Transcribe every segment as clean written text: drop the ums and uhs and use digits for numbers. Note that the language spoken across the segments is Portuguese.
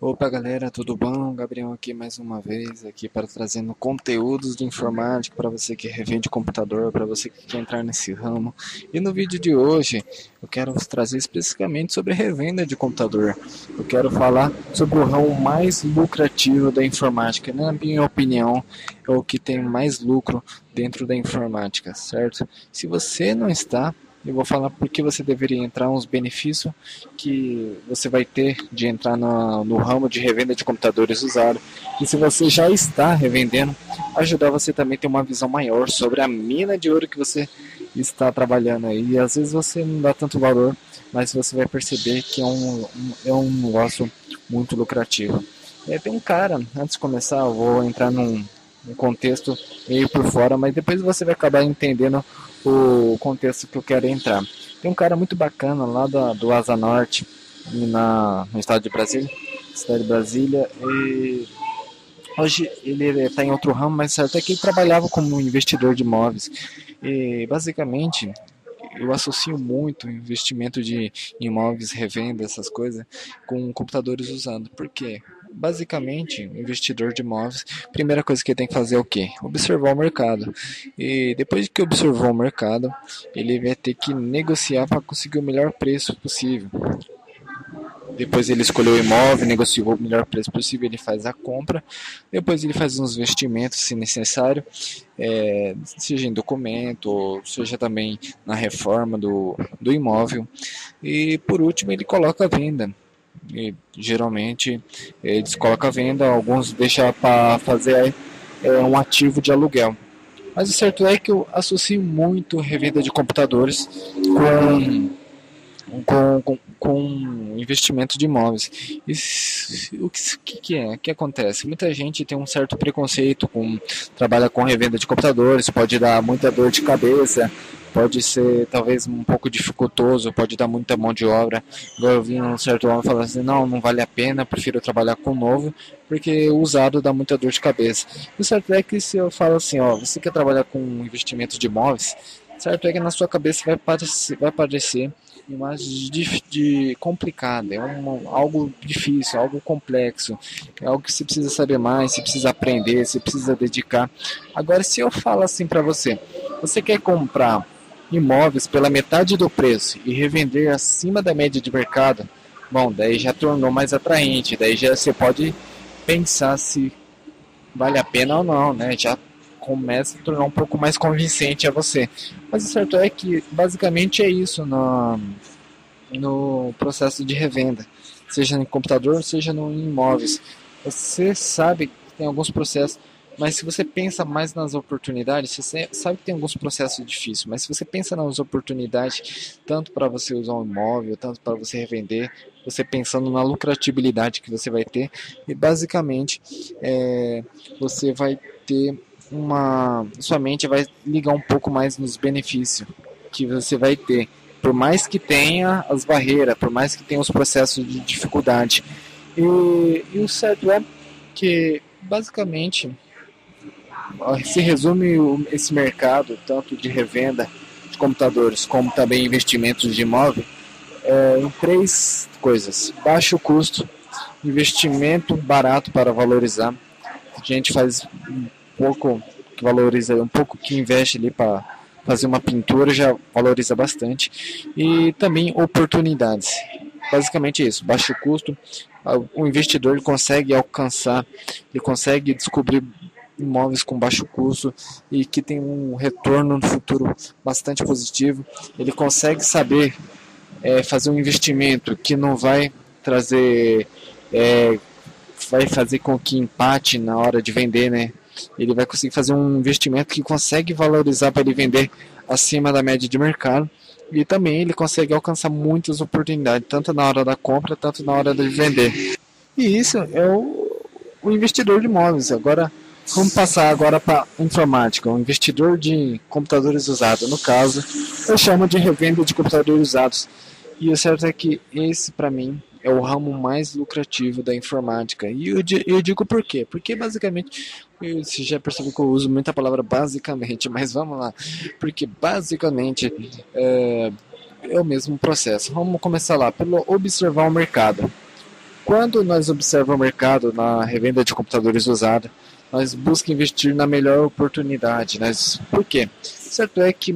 Opa galera, tudo bom? Gabriel aqui mais uma vez, aqui para trazendo conteúdos de informática para você que revende computador, para você que quer entrar nesse ramo. E no vídeo de hoje eu quero trazer especificamente sobre revenda de computador. Eu quero falar sobre o ramo mais lucrativo da informática. Na minha opinião, é o que tem mais lucro dentro da informática, certo? Se você não está, eu vou falar por que você deveria entrar, uns benefícios que você vai ter de entrar no ramo de revenda de computadores usados. E se você já está revendendo, ajudar você também a ter uma visão maior sobre a mina de ouro que você está trabalhando aí. E às vezes você não dá tanto valor, mas você vai perceber que é um negócio muito lucrativo. Tem um cara, antes de começar, eu vou entrar num contexto meio por fora, mas depois você vai acabar entendendo o contexto que eu quero entrar. Tem um cara muito bacana lá do Asa Norte, no estado de Brasília, cidade de Brasília, e hoje ele está em outro ramo, mas certo é que ele trabalhava como investidor de imóveis. E basicamente eu associo muito o investimento de imóveis, revenda, essas coisas, com computadores usados. Por quê? Basicamente, o investidor de imóveis, primeira coisa que ele tem que fazer é o quê? Observar o mercado. E depois que observar o mercado, ele vai ter que negociar para conseguir o melhor preço possível. Depois ele escolheu o imóvel, negociou o melhor preço possível, ele faz a compra. Depois ele faz uns investimentos, se necessário, seja em documento, ou seja também na reforma do imóvel. E por último ele coloca a venda. E, geralmente eles colocam a venda, alguns deixam para fazer um ativo de aluguel. Mas o certo é que eu associo muito revenda de computadores com investimento de imóveis. O que é? O que acontece? Muita gente tem um certo preconceito com trabalha com revenda de computadores, pode dar muita dor de cabeça, pode ser talvez um pouco dificultoso, pode dar muita mão de obra. Eu vi um certo homem falando assim, não vale a pena, prefiro trabalhar com novo, porque o usado dá muita dor de cabeça. O certo é que se eu falo assim, ó, você quer trabalhar com investimento de imóveis, certo é que na sua cabeça vai parecer mais de complicado, algo difícil, algo complexo, é algo que você precisa saber mais, você precisa aprender, você precisa dedicar. Agora, se eu falo assim para você, você quer comprar imóveis pela metade do preço e revender acima da média de mercado, bom, daí já tornou mais atraente, daí já você pode pensar se vale a pena ou não, né? Já começa a tornar um pouco mais convincente a você. Mas o certo é que basicamente é isso no processo de revenda, seja em computador, seja no imóveis. Você sabe que tem alguns processos, mas se você pensa mais nas oportunidades, você sabe que tem alguns processos difíceis, mas se você pensa nas oportunidades, tanto para você usar um imóvel, tanto para você revender, você pensando na lucratibilidade que você vai ter, e basicamente você vai ter sua mente vai ligar um pouco mais nos benefícios que você vai ter, por mais que tenha as barreiras, por mais que tenha os processos de dificuldade. E o certo é que basicamente se resume esse mercado, tanto de revenda de computadores como também investimentos de imóvel, em três coisas: baixo custo, investimento barato para valorizar. A gente faz pouco que valoriza, um pouco que investe ali para fazer uma pintura já valoriza bastante, e também oportunidades. Basicamente isso, baixo custo, o investidor ele consegue alcançar, ele consegue descobrir imóveis com baixo custo e que tem um retorno no futuro bastante positivo. Ele consegue saber fazer um investimento que não vai trazer, vai fazer com que empate na hora de vender, né? Ele vai conseguir fazer um investimento que consegue valorizar para ele vender acima da média de mercado, e também ele consegue alcançar muitas oportunidades, tanto na hora da compra, tanto na hora de vender. E isso é o investidor de imóveis. Agora, vamos passar agora para a informática, o investidor de computadores usados. No caso, eu chamo de revenda de computadores usados. E o certo é que esse, para mim, é o ramo mais lucrativo da informática. E eu digo por quê? Porque basicamente, você já percebeu que eu uso muita palavra basicamente, mas vamos lá. Porque basicamente é o mesmo processo. Vamos começar lá, pelo observar o mercado. Quando nós observamos o mercado na revenda de computadores usados, nós buscamos investir na melhor oportunidade. Por quê? Certo é que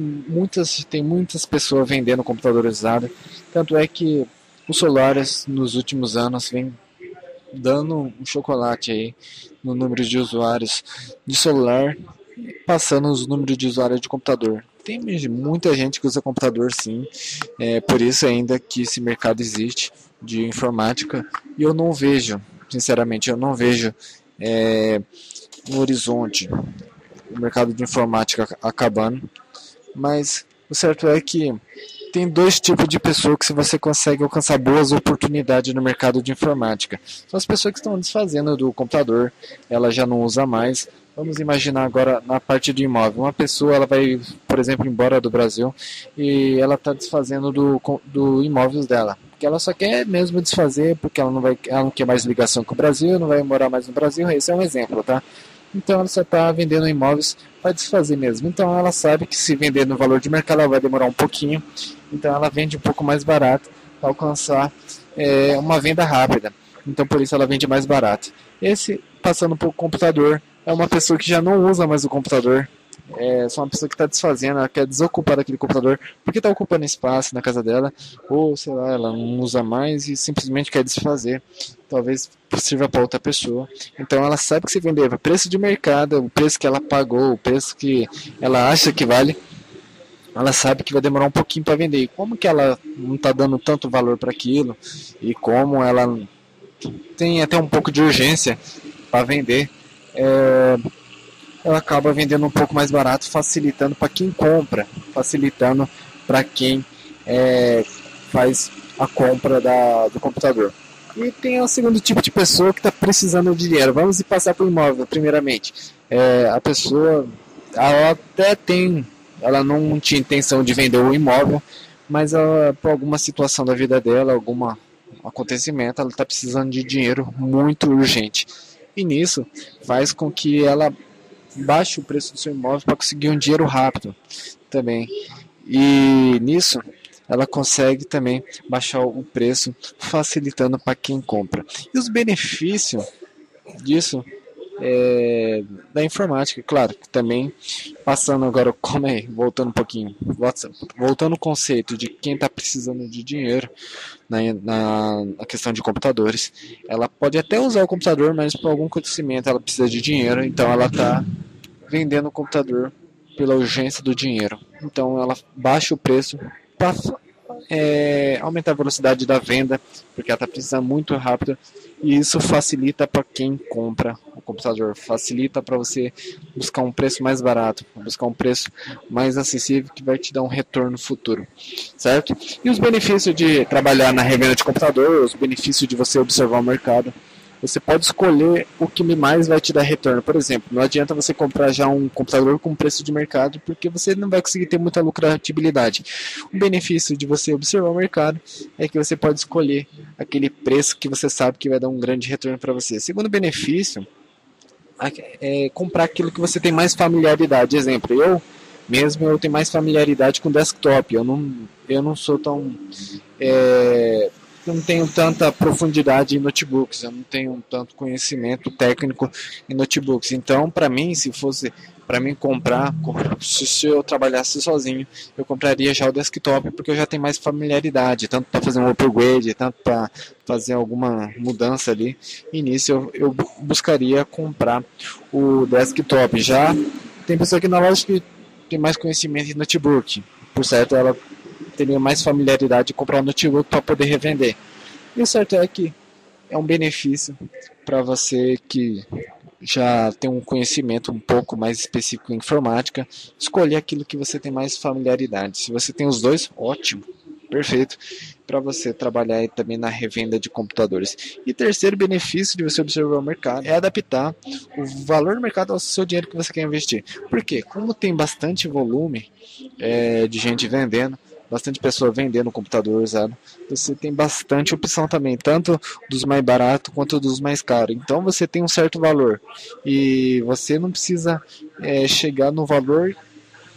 tem muitas pessoas vendendo computadores usados, tanto é que os celulares nos últimos anos vem dando um chocolate aí no número de usuários de celular, passando os números de usuários de computador. Tem muita gente que usa computador, sim, por isso ainda que esse mercado existe de informática, e eu não vejo, sinceramente, eu não vejo no horizonte o mercado de informática acabando, mas o certo é que tem dois tipos de pessoas que você consegue alcançar boas oportunidades no mercado de informática. São as pessoas que estão desfazendo do computador, ela já não usa mais. Vamos imaginar agora na parte de imóvel. Uma pessoa ela vai, por exemplo, embora do Brasil e ela está desfazendo do imóveis dela. Porque ela só quer mesmo desfazer, porque ela não quer mais ligação com o Brasil, não vai morar mais no Brasil. Esse é um exemplo, tá? Então ela só está vendendo imóveis para desfazer mesmo. Então ela sabe que se vender no valor de mercado ela vai demorar um pouquinho. Então ela vende um pouco mais barato para alcançar uma venda rápida. Então por isso ela vende mais barato. Esse, passando para o computador, é uma pessoa que já não usa mais o computador. É só uma pessoa que está desfazendo, ela quer desocupar daquele computador porque está ocupando espaço na casa dela, ou sei lá, ela não usa mais e simplesmente quer desfazer. Talvez sirva para outra pessoa. Então ela sabe que se vender o preço de mercado, o preço que ela pagou, o preço que ela acha que vale, ela sabe que vai demorar um pouquinho para vender. E como que ela não está dando tanto valor para aquilo, e como ela tem até um pouco de urgência para vender, ela acaba vendendo um pouco mais barato, facilitando para quem compra, facilitando para quem faz a compra do computador. E tem o segundo tipo de pessoa que está precisando de dinheiro. Vamos passar para o imóvel, primeiramente. A pessoa, ela até tem, ela não tinha intenção de vender o imóvel, mas ela, por alguma situação da vida dela, algum acontecimento, ela está precisando de dinheiro muito urgente. E nisso faz com que ela baixe o preço do seu imóvel para conseguir um dinheiro rápido também. E nisso ela consegue também baixar o preço, facilitando para quem compra. E os benefícios disso da informática, claro, que também passando agora, voltando um pouquinho, voltando ao conceito de quem está precisando de dinheiro na questão de computadores, ela pode até usar o computador, mas por algum acontecimento ela precisa de dinheiro, então ela está vendendo o computador pela urgência do dinheiro. Então ela baixa o preço para aumentar a velocidade da venda, porque ela está precisando muito rápido, e isso facilita para quem compra o computador, facilita para você buscar um preço mais barato, buscar um preço mais acessível que vai te dar um retorno futuro, certo? E os benefícios de trabalhar na revenda de computador, os benefícios de você observar o mercado. Você pode escolher o que mais vai te dar retorno. Por exemplo, não adianta você comprar já um computador com preço de mercado, porque você não vai conseguir ter muita lucratividade. O benefício de você observar o mercado é que você pode escolher aquele preço que você sabe que vai dar um grande retorno para você. Segundo benefício é comprar aquilo que você tem mais familiaridade. Exemplo, eu tenho mais familiaridade com desktop. Eu não sou tão não tenho tanta profundidade em notebooks, eu não tenho tanto conhecimento técnico em notebooks. Então, para mim, se fosse para mim comprar, se eu trabalhasse sozinho, eu compraria já o desktop, porque eu já tenho mais familiaridade, tanto para fazer um upgrade, tanto para fazer alguma mudança ali. E nisso eu buscaria comprar o desktop. Já tem pessoa aqui na loja que tem mais conhecimento em notebook, por certo, ela teria mais familiaridade de comprar um notebook para poder revender. E o certo é que é um benefício para você que já tem um conhecimento um pouco mais específico em informática, escolher aquilo que você tem mais familiaridade. Se você tem os dois, ótimo, perfeito, para você trabalhar aí também na revenda de computadores. E terceiro benefício de você observar o mercado é adaptar o valor do mercado ao seu dinheiro que você quer investir. Por quê? Como tem bastante volume de gente vendendo, bastante pessoa vendendo computador usado, você tem bastante opção também, tanto dos mais baratos quanto dos mais caros. Então você tem um certo valor e você não precisa chegar no valor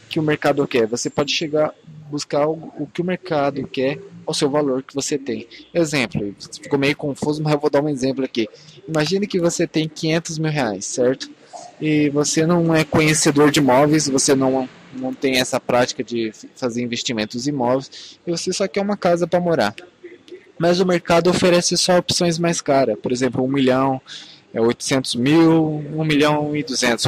que o mercado quer. Você pode chegar buscar o que o mercado quer ao seu valor que você tem. Exemplo, ficou meio confuso, mas eu vou dar um exemplo aqui. Imagine que você tem R$ 500.000, certo? E você não é conhecedor de imóveis, você não tem essa prática de fazer investimentos em imóveis, e você só quer uma casa para morar. Mas o mercado oferece só opções mais caras, por exemplo, 1 milhão, 800 mil, 1,2 milhão,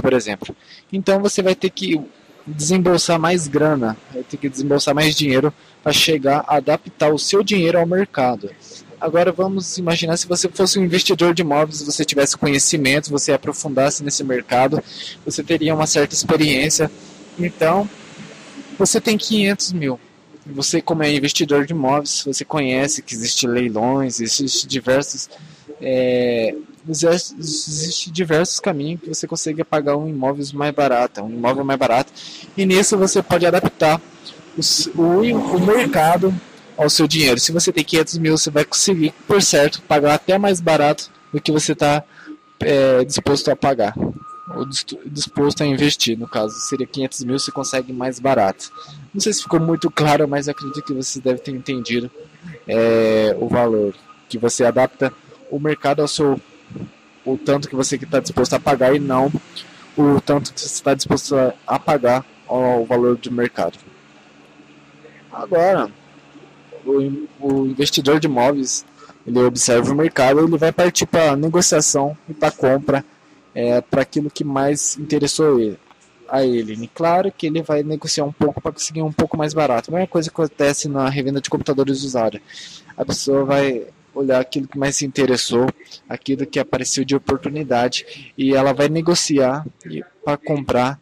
por exemplo. Então você vai ter que desembolsar mais grana, vai ter que desembolsar mais dinheiro para chegar a adaptar o seu dinheiro ao mercado. Agora vamos imaginar se você fosse um investidor de imóveis, você tivesse conhecimento, você aprofundasse nesse mercado, você teria uma certa experiência. Então, você tem 500 mil. Você, como é investidor de imóveis, você conhece que existe leilões, existe diversos caminhos que você consegue pagar um imóvel mais barato, e nisso você pode adaptar o mercado ao seu dinheiro. Se você tem 500 mil, você vai conseguir, por certo, pagar até mais barato do que você está disposto a pagar, ou disposto a investir. No caso, seria 500 mil, você consegue mais barato. Não sei se ficou muito claro, mas acredito que você deve ter entendido o valor, que você adapta o mercado ao seu, o tanto que você está disposto a pagar, e não o tanto que você está disposto a pagar ao valor do mercado. Agora, o investidor de imóveis, ele observa o mercado, ele vai partir para a negociação e para a compra, para aquilo que mais interessou a ele. E claro que ele vai negociar um pouco para conseguir um pouco mais barato. A mesma coisa que acontece na revenda de computadores usados. A pessoa vai olhar aquilo que mais se interessou, aquilo que apareceu de oportunidade, e ela vai negociar para comprar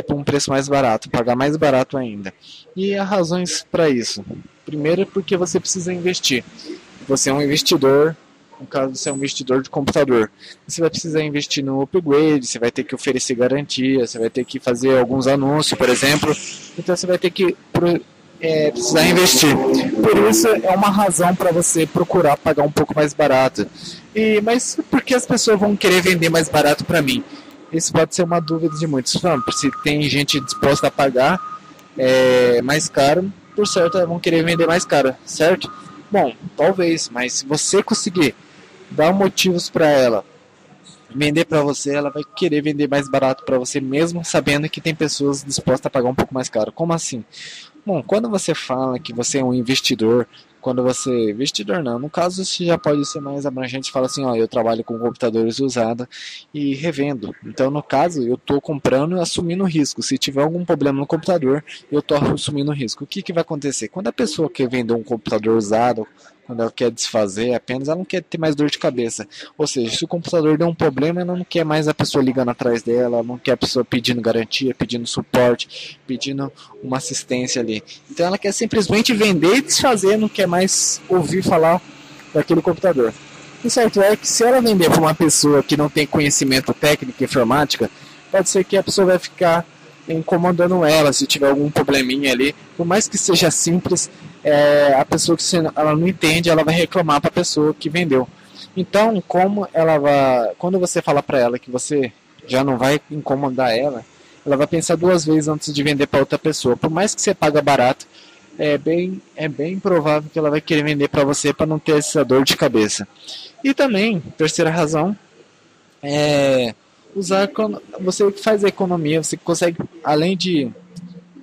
por um preço mais barato, pagar mais barato ainda. E há razões para isso. Primeiro, porque você precisa investir. Você é um investidor, no caso você é um investidor de computador. Você vai precisar investir no upgrade, você vai ter que oferecer garantia, você vai ter que fazer alguns anúncios, por exemplo. Então você vai ter que precisar investir. Por isso é uma razão para você procurar pagar um pouco mais barato. Mas por que as pessoas vão querer vender mais barato para mim? Isso pode ser uma dúvida de muitos. Se tem gente disposta a pagar mais caro, por certo elas vão querer vender mais caro, certo? Bom, talvez, mas se você conseguir dar motivos para ela vender para você, ela vai querer vender mais barato para você, mesmo sabendo que tem pessoas dispostas a pagar um pouco mais caro. Como assim? Bom, quando você fala que você é um investidor, investidor não, no caso você já pode ser mais abrangente, fala assim, ó, eu trabalho com computadores usados e revendo. Então, no caso, eu estou comprando e assumindo risco. Se tiver algum problema no computador, eu estou assumindo risco. O que vai acontecer? Quando a pessoa quer vender um computador usado, quando ela quer desfazer apenas, ela não quer ter mais dor de cabeça. Ou seja, se o computador der um problema, ela não quer mais a pessoa ligando atrás dela, ela não quer a pessoa pedindo garantia, pedindo suporte, pedindo uma assistência ali. Então ela quer simplesmente vender e desfazer, não quer mais ouvir falar daquele computador. O certo é que se ela vender para uma pessoa que não tem conhecimento técnico e informática, pode ser que a pessoa vai ficar incomodando ela, se tiver algum probleminha ali, por mais que seja simples, a pessoa que ela não entende, ela vai reclamar para a pessoa que vendeu. Então, quando você falar para ela que você já não vai incomodar ela vai pensar duas vezes antes de vender para outra pessoa. Por mais que você paga barato, é bem provável que ela vai querer vender para você para não ter essa dor de cabeça. E também, terceira razão, você faz a economia, você consegue, além de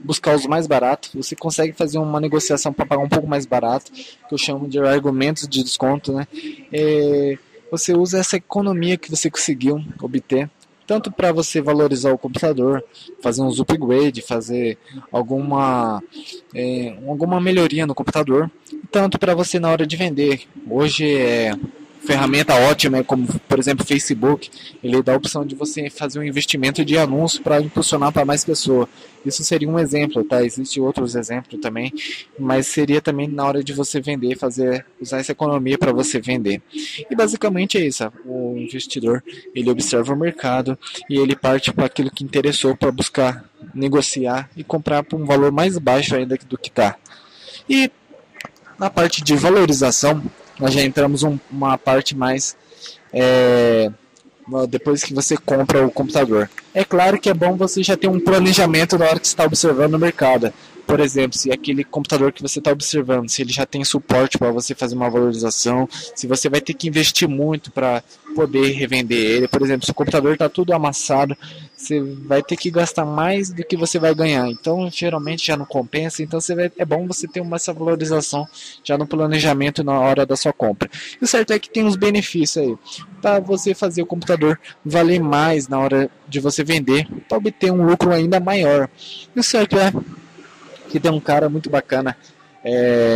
buscar os mais baratos, você consegue fazer uma negociação para pagar um pouco mais barato, que eu chamo de argumentos de desconto, né? Você usa essa economia que você conseguiu obter, tanto para você valorizar o computador, fazer uns upgrade, fazer alguma melhoria no computador, tanto para você na hora de vender. Hoje ferramenta ótima, como por exemplo o Facebook, ele dá a opção de você fazer um investimento de anúncio para impulsionar para mais pessoas. Isso seria um exemplo, tá? Existem outros exemplos também, mas seria também na hora de você vender, usar essa economia para você vender. E basicamente é isso, o investidor, ele observa o mercado e ele parte para aquilo que interessou para buscar negociar e comprar por um valor mais baixo ainda do que está. E na parte de valorização, nós já entramos uma parte mais depois que você compra o computador. É claro que é bom você já ter um planejamento na hora que você está observando o mercado. por exemplo, se aquele computador que você está observando, se ele já tem suporte para você fazer uma valorização, se você vai ter que investir muito para poder revender ele. Por exemplo, se o computador está tudo amassado, você vai ter que gastar mais do que você vai ganhar. Então, geralmente já não compensa. Então, é bom você ter essa valorização já no planejamento na hora da sua compra. E o certo é que tem uns benefícios aí para você fazer o computador valer mais na hora de você vender, para obter um lucro ainda maior. E o certo é que tem um cara muito bacana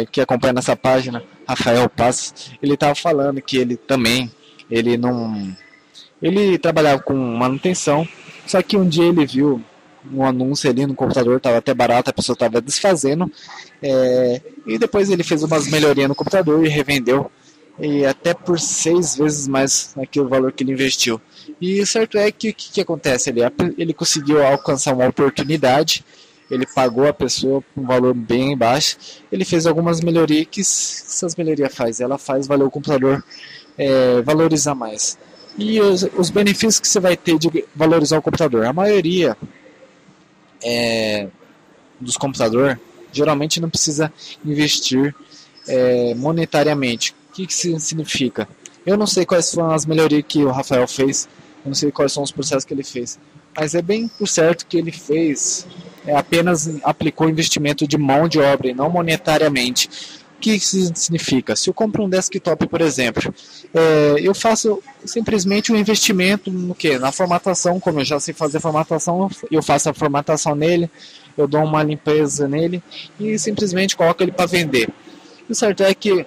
que acompanha nessa página, Rafael Passos. Ele estava falando que ele trabalhava com manutenção, só que um dia ele viu um anúncio ali no computador, estava até barato, a pessoa estava desfazendo, e depois ele fez umas melhorias no computador e revendeu, e até por 6 vezes mais naquele valor que ele investiu. E o certo é que o que acontece ali? Ele conseguiu alcançar uma oportunidade, ele pagou a pessoa com um valor bem baixo, ele fez algumas melhorias que essas melhorias ela faz valer o computador valorizar mais. E os benefícios que você vai ter de valorizar o computador, a maioria dos computadores geralmente não precisa investir monetariamente. O que isso significa? Eu não sei quais foram as melhorias que o Rafael fez, eu não sei quais são os processos que ele fez, mas é bem por certo que ele fez, apenas aplicou investimento de mão de obra e não monetariamente. O que isso significa? Se eu compro um desktop, por exemplo, eu faço simplesmente um investimento no quê? Na formatação. Como eu já sei fazer formatação, eu faço a formatação nele, eu dou uma limpeza nele e simplesmente coloco ele para vender. E o certo é que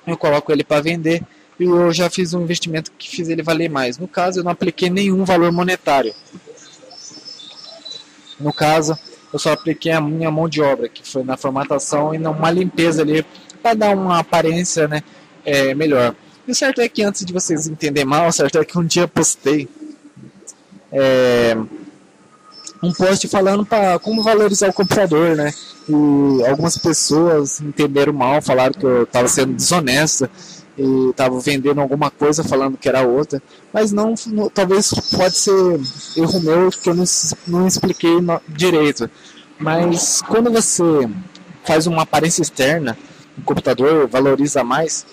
eu coloco ele para vender e eu já fiz um investimento que fiz ele valer mais. No caso, eu não apliquei nenhum valor monetário. No caso, eu só apliquei a minha mão de obra, que foi na formatação e numa limpeza ali, para dar uma aparência, né, melhor. E o certo é que, antes de vocês entenderem mal, o certo é que um dia postei um post falando para como valorizar o computador, né? E algumas pessoas entenderam mal, falaram que eu estava sendo desonesto e estava vendendo alguma coisa falando que era outra, mas não, talvez pode ser erro meu que eu não expliquei direito. Mas quando você faz uma aparência externa, o computador valoriza mais,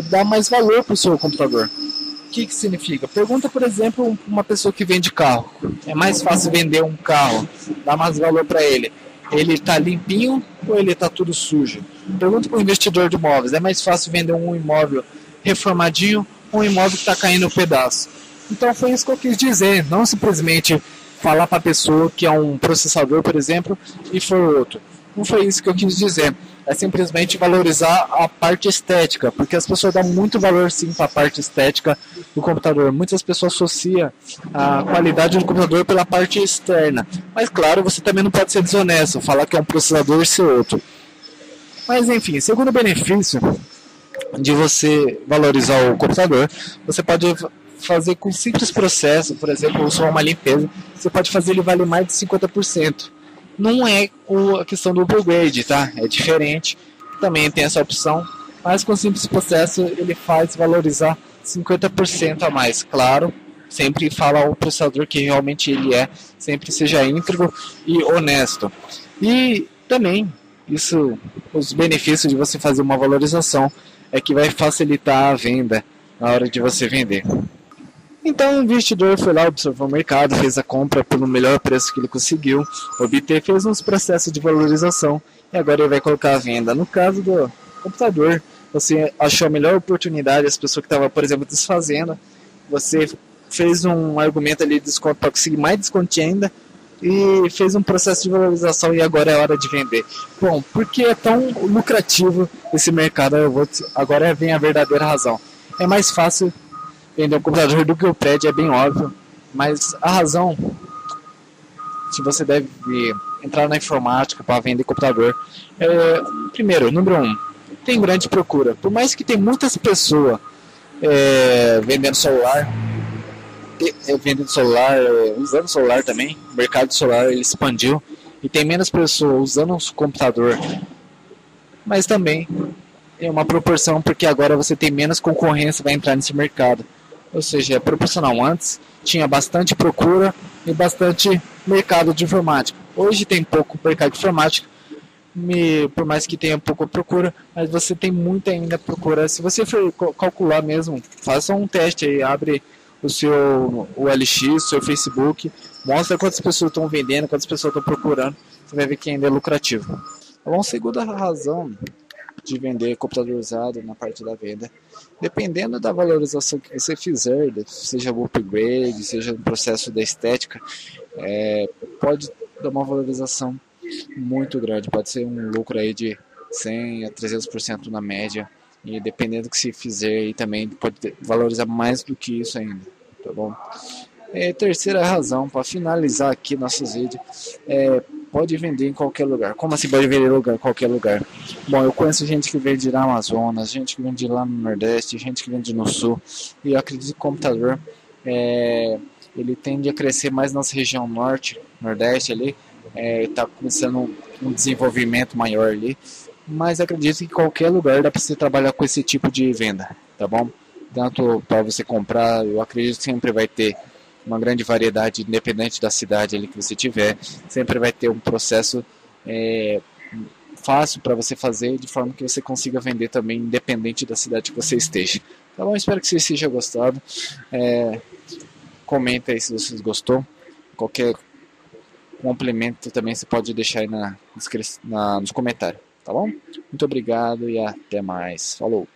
dá mais valor para o seu computador. O que significa? Pergunta, por exemplo, uma pessoa que vende carro. É mais fácil vender um carro, dar mais valor para ele. Ele está limpinho ou ele está tudo sujo? Pergunta para o investidor de imóveis. É mais fácil vender um imóvel reformadinho ou um imóvel que está caindo um pedaço? Então foi isso que eu quis dizer. Não simplesmente falar para a pessoa que é um processador, por exemplo, e for outro. Não foi isso que eu quis dizer. É simplesmente valorizar a parte estética, porque as pessoas dão muito valor sim para a parte estética do computador. Muitas pessoas associam a qualidade do computador pela parte externa. Mas claro, você também não pode ser desonesto, falar que é um processador e ser outro. Mas enfim, segundo benefício de você valorizar o computador, você pode fazer com simples processos, por exemplo, só uma limpeza, você pode fazer ele valer mais de 50%. Não é a questão do upgrade, tá? É diferente, também tem essa opção, mas com simples processo ele faz valorizar 50% a mais. Claro, sempre fala ao processador que realmente ele sempre seja íntegro e honesto. E também, os benefícios de você fazer uma valorização é que vai facilitar a venda na hora de você vender. Então o investidor foi lá, observou o mercado, fez a compra pelo melhor preço que ele conseguiu obter, fez uns processos de valorização e agora ele vai colocar a venda. No caso do computador, você achou a melhor oportunidade, as pessoas que estavam, por exemplo, desfazendo, você fez um argumento ali de desconto para conseguir mais desconto ainda e fez um processo de valorização e agora é hora de vender. Bom, por que é tão lucrativo esse mercado? Agora vem a verdadeira razão. É mais fácil vender um computador do que o prédio, é bem óbvio, mas a razão, se você deve entrar na informática para vender computador, primeiro, número 1, tem grande procura. Por mais que tem muitas pessoas vendendo celular, usando celular também, o mercado de celular ele expandiu e tem menos pessoas usando o computador, mas também tem uma proporção porque agora você tem menos concorrência para entrar nesse mercado. Ou seja, é proporcional. Antes tinha bastante procura e bastante mercado de informática. Hoje tem pouco mercado de informática, por mais que tenha pouca procura, mas você tem muita ainda procura. Se você for calcular mesmo, faça um teste aí, abre o seu OLX, seu Facebook, mostra quantas pessoas estão vendendo, quantas pessoas estão procurando, você vai ver que ainda é lucrativo. Tá bom? Segunda razão de vender computador usado na parte da venda, dependendo da valorização que você fizer, seja o upgrade, seja no processo da estética, pode dar uma valorização muito grande, pode ser um lucro aí de 100 a 300% na média, e dependendo do que se fizer aí também pode valorizar mais do que isso ainda, tá bom? Terceira razão, para finalizar aqui nossos vídeos, pode vender em qualquer lugar. Como assim pode vender em qualquer lugar? Bom, eu conheço gente que vende na Amazonas, gente que vende lá no Nordeste, gente que vende no Sul, e eu acredito que o computador ele tende a crescer mais nessa região Norte, Nordeste ali, está começando um desenvolvimento maior ali, mas acredito que em qualquer lugar dá para você trabalhar com esse tipo de venda, tá bom? Tanto para você comprar, eu acredito que sempre vai ter uma grande variedade, independente da cidade ali que você tiver, sempre vai ter um processo fácil para você fazer, de forma que você consiga vender também, independente da cidade que você esteja. Tá bom? Espero que vocês tenham gostado. Comenta aí se vocês gostou. Qualquer complemento também você pode deixar aí nos comentários. Tá bom? Muito obrigado e até mais. Falou!